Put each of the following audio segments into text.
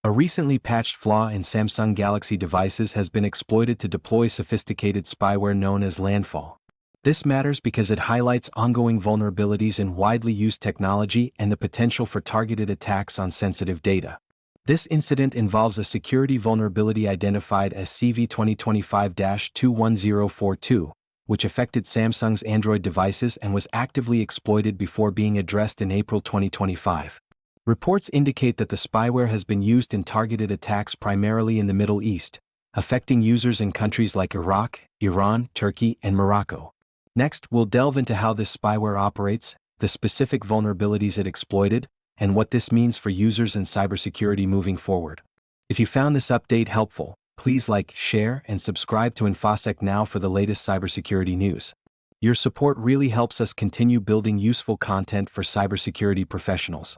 A recently patched flaw in Samsung Galaxy devices has been exploited to deploy sophisticated spyware known as LANDFALL. This matters because it highlights ongoing vulnerabilities in widely used technology and the potential for targeted attacks on sensitive data. This incident involves a security vulnerability identified as CV 2025-21042, which affected Samsung's Android devices and was actively exploited before being addressed in April 2025. Reports indicate that the spyware has been used in targeted attacks primarily in the Middle East, affecting users in countries like Iraq, Iran, Turkey, and Morocco. Next, we'll delve into how this spyware operates, the specific vulnerabilities it exploited, and what this means for users and cybersecurity moving forward. If you found this update helpful, please like, share, and subscribe to InfoSec Now for the latest cybersecurity news. Your support really helps us continue building useful content for cybersecurity professionals.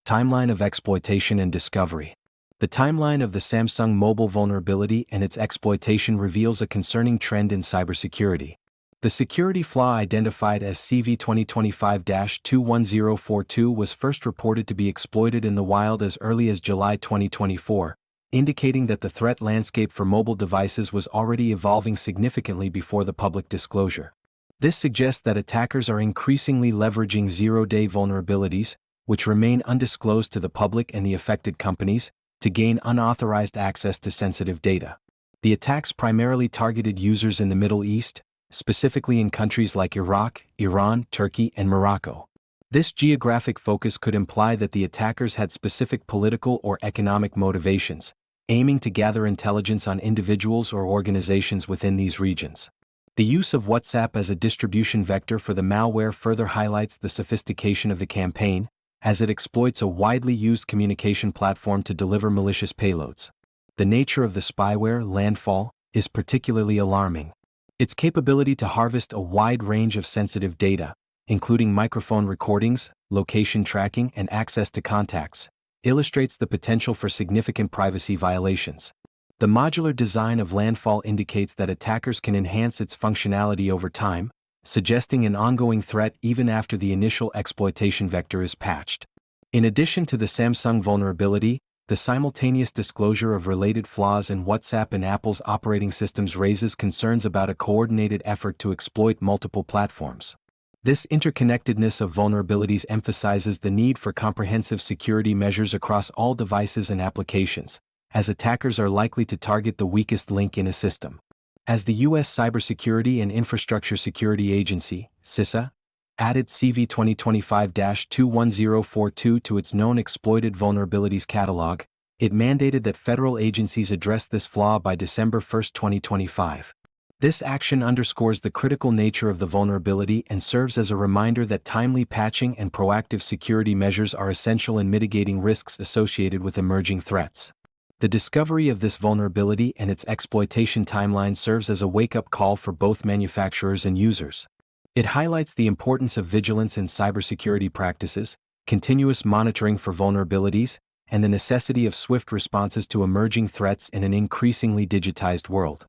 Timeline of exploitation and discovery. The timeline of the Samsung mobile vulnerability and its exploitation reveals a concerning trend in cybersecurity. The security flaw identified as CV 2025-21042 was first reported to be exploited in the wild as early as July 2024, indicating that the threat landscape for mobile devices was already evolving significantly before the public disclosure. This suggests that attackers are increasingly leveraging zero-day vulnerabilities, which remain undisclosed to the public and the affected companies, to gain unauthorized access to sensitive data. The attacks primarily targeted users in the Middle East, specifically in countries like Iraq, Iran, Turkey, and Morocco. This geographic focus could imply that the attackers had specific political or economic motivations, aiming to gather intelligence on individuals or organizations within these regions. The use of WhatsApp as a distribution vector for the malware further highlights the sophistication of the campaign, as it exploits a widely used communication platform to deliver malicious payloads. The nature of the spyware, LANDFALL, is particularly alarming. Its capability to harvest a wide range of sensitive data, including microphone recordings, location tracking, and access to contacts, illustrates the potential for significant privacy violations. The modular design of LANDFALL indicates that attackers can enhance its functionality over time, suggesting an ongoing threat even after the initial exploitation vector is patched. In addition to the Samsung vulnerability, the simultaneous disclosure of related flaws in WhatsApp and Apple's operating systems raises concerns about a coordinated effort to exploit multiple platforms. This interconnectedness of vulnerabilities emphasizes the need for comprehensive security measures across all devices and applications, as attackers are likely to target the weakest link in a system. As the U.S. Cybersecurity and Infrastructure Security Agency, CISA, added CV 2025-21042 to its known exploited vulnerabilities catalog, it mandated that federal agencies address this flaw by December 1, 2025. This action underscores the critical nature of the vulnerability and serves as a reminder that timely patching and proactive security measures are essential in mitigating risks associated with emerging threats. The discovery of this vulnerability and its exploitation timeline serves as a wake-up call for both manufacturers and users. It highlights the importance of vigilance in cybersecurity practices, continuous monitoring for vulnerabilities, and the necessity of swift responses to emerging threats in an increasingly digitized world.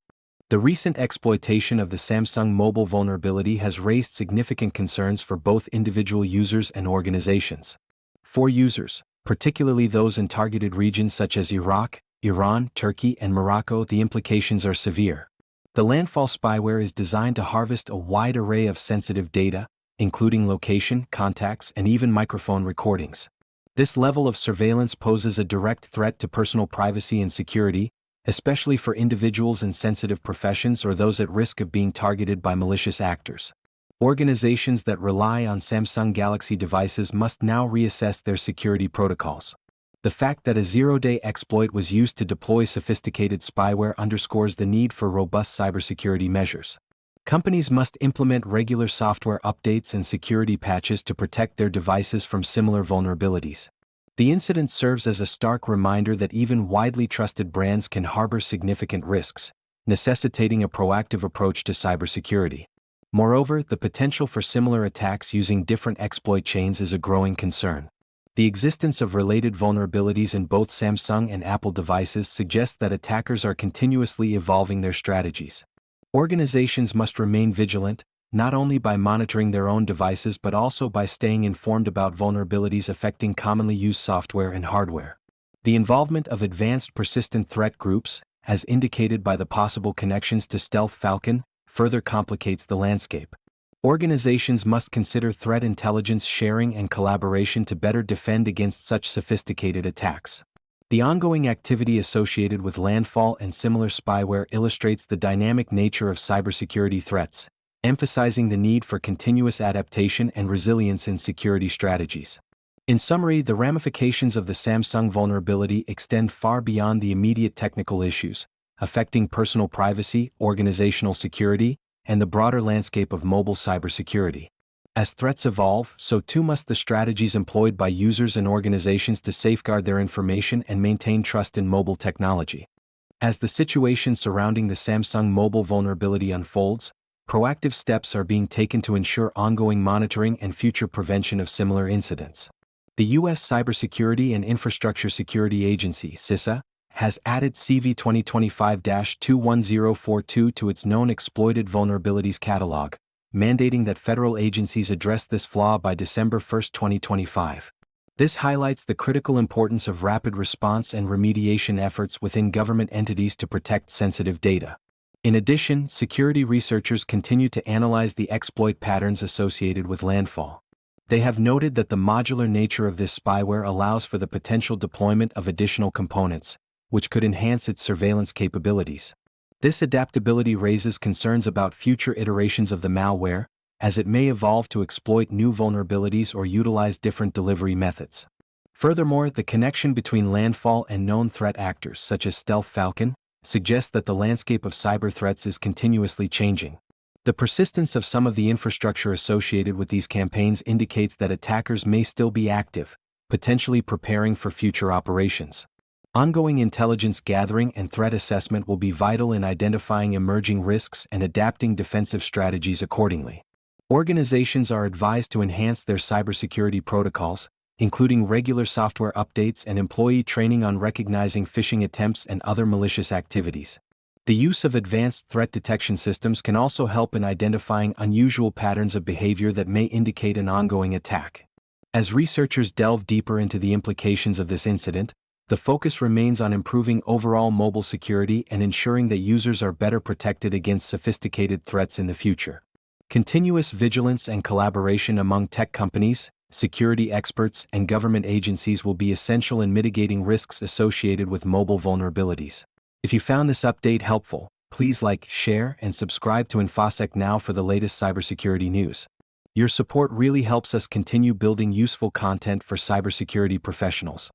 The recent exploitation of the Samsung mobile vulnerability has raised significant concerns for both individual users and organizations. For users, particularly those in targeted regions such as Iraq, Iran, Turkey, and Morocco, the implications are severe. The LANDFALL spyware is designed to harvest a wide array of sensitive data, including location, contacts, and even microphone recordings. This level of surveillance poses a direct threat to personal privacy and security, especially for individuals in sensitive professions or those at risk of being targeted by malicious actors. Organizations that rely on Samsung Galaxy devices must now reassess their security protocols. The fact that a zero-day exploit was used to deploy sophisticated spyware underscores the need for robust cybersecurity measures. Companies must implement regular software updates and security patches to protect their devices from similar vulnerabilities. The incident serves as a stark reminder that even widely trusted brands can harbor significant risks, necessitating a proactive approach to cybersecurity. Moreover, the potential for similar attacks using different exploit chains is a growing concern. The existence of related vulnerabilities in both Samsung and Apple devices suggests that attackers are continuously evolving their strategies. Organizations must remain vigilant, not only by monitoring their own devices but also by staying informed about vulnerabilities affecting commonly used software and hardware. The involvement of advanced persistent threat groups, as indicated by the possible connections to Stealth Falcon, further complicates the landscape. Organizations must consider threat intelligence sharing and collaboration to better defend against such sophisticated attacks. The ongoing activity associated with LANDFALL and similar spyware illustrates the dynamic nature of cybersecurity threats, emphasizing the need for continuous adaptation and resilience in security strategies. In summary, the ramifications of the Samsung vulnerability extend far beyond the immediate technical issues, affecting personal privacy, organizational security, and the broader landscape of mobile cybersecurity. As threats evolve, so too must the strategies employed by users and organizations to safeguard their information and maintain trust in mobile technology. As the situation surrounding the Samsung mobile vulnerability unfolds, proactive steps are being taken to ensure ongoing monitoring and future prevention of similar incidents. The U.S. Cybersecurity and Infrastructure Security Agency (CISA) has added CV 2025-21042 to its known exploited vulnerabilities catalog, mandating that federal agencies address this flaw by December 1, 2025. This highlights the critical importance of rapid response and remediation efforts within government entities to protect sensitive data. In addition, security researchers continue to analyze the exploit patterns associated with LANDFALL. They have noted that the modular nature of this spyware allows for the potential deployment of additional components, which could enhance its surveillance capabilities. This adaptability raises concerns about future iterations of the malware, as it may evolve to exploit new vulnerabilities or utilize different delivery methods. Furthermore, the connection between LANDFALL and known threat actors such as Stealth Falcon suggests that the landscape of cyber threats is continuously changing. The persistence of some of the infrastructure associated with these campaigns indicates that attackers may still be active, potentially preparing for future operations. Ongoing intelligence gathering and threat assessment will be vital in identifying emerging risks and adapting defensive strategies accordingly. Organizations are advised to enhance their cybersecurity protocols, including regular software updates and employee training on recognizing phishing attempts and other malicious activities. The use of advanced threat detection systems can also help in identifying unusual patterns of behavior that may indicate an ongoing attack. As researchers delve deeper into the implications of this incident, the focus remains on improving overall mobile security and ensuring that users are better protected against sophisticated threats in the future. Continuous vigilance and collaboration among tech companies, security experts, and government agencies will be essential in mitigating risks associated with mobile vulnerabilities. If you found this update helpful, please like, share, and subscribe to InfoSec Now for the latest cybersecurity news. Your support really helps us continue building useful content for cybersecurity professionals.